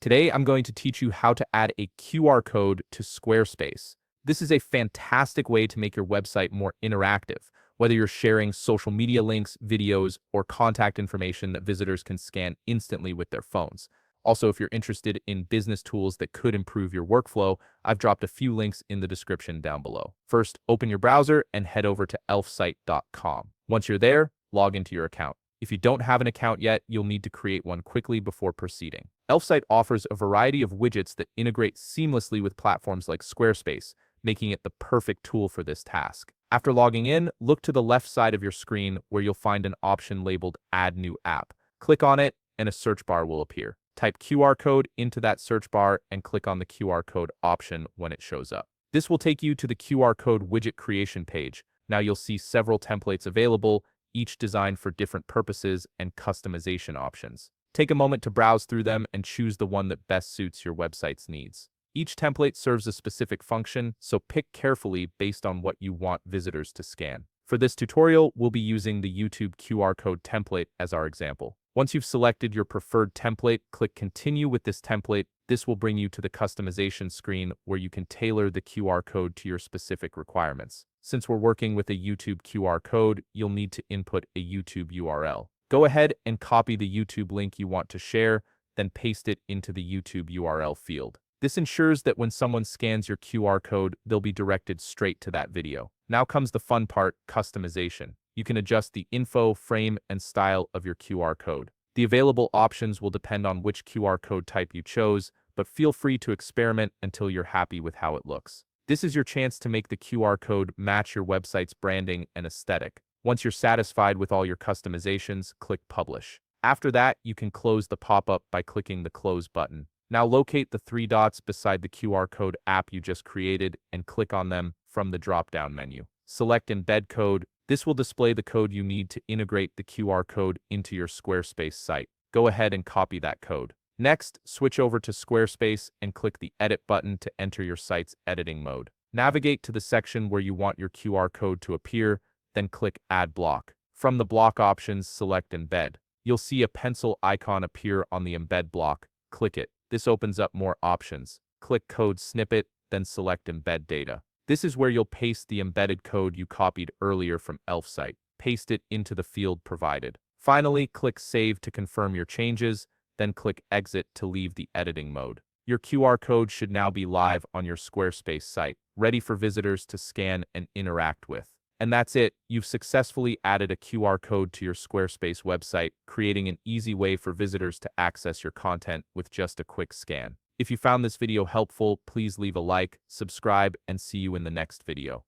Today, I'm going to teach you how to add a QR code to Squarespace. This is a fantastic way to make your website more interactive, whether you're sharing social media links, videos, or contact information that visitors can scan instantly with their phones. Also, if you're interested in business tools that could improve your workflow, I've dropped a few links in the description down below. First, open your browser and head over to elfsite.com. Once you're there, log into your account. If you don't have an account yet, you'll need to create one quickly before proceeding. Elfsite offers a variety of widgets that integrate seamlessly with platforms like Squarespace, making it the perfect tool for this task. After logging in, look to the left side of your screen where you'll find an option labeled Add New App. Click on it and a search bar will appear. Type QR code into that search bar and click on the QR code option when it shows up. This will take you to the QR code widget creation page. Now you'll see several templates available, each designed for different purposes and customization options. Take a moment to browse through them and choose the one that best suits your website's needs. Each template serves a specific function, so pick carefully based on what you want visitors to scan. For this tutorial, we'll be using the YouTube QR code template as our example. Once you've selected your preferred template, click Continue with this template. This will bring you to the customization screen where you can tailor the QR code to your specific requirements. Since we're working with a YouTube QR code, you'll need to input a YouTube URL. Go ahead and copy the YouTube link you want to share, then paste it into the YouTube URL field. This ensures that when someone scans your QR code, they'll be directed straight to that video. Now comes the fun part, customization. You can adjust the info, frame, and style of your QR code. The available options will depend on which QR code type you chose, but feel free to experiment until you're happy with how it looks. This is your chance to make the QR code match your website's branding and aesthetic. Once you're satisfied with all your customizations, click Publish. After that, you can close the pop-up by clicking the Close button. Now locate the three dots beside the QR code app you just created and click on them from the drop-down menu. Select Embed Code. This will display the code you need to integrate the QR code into your Squarespace site. Go ahead and copy that code. Next, switch over to Squarespace and click the Edit button to enter your site's editing mode. Navigate to the section where you want your QR code to appear, then click Add Block. From the block options, select Embed. You'll see a pencil icon appear on the Embed block. Click it. This opens up more options. Click Code Snippet, then select Embed Data. This is where you'll paste the embedded code you copied earlier from Elfsite. Paste it into the field provided. Finally, click Save to confirm your changes, then click Exit to leave the editing mode. Your QR code should now be live on your Squarespace site, ready for visitors to scan and interact with. And that's it. You've successfully added a QR code to your Squarespace website, creating an easy way for visitors to access your content with just a quick scan. If you found this video helpful, please leave a like, subscribe, and see you in the next video.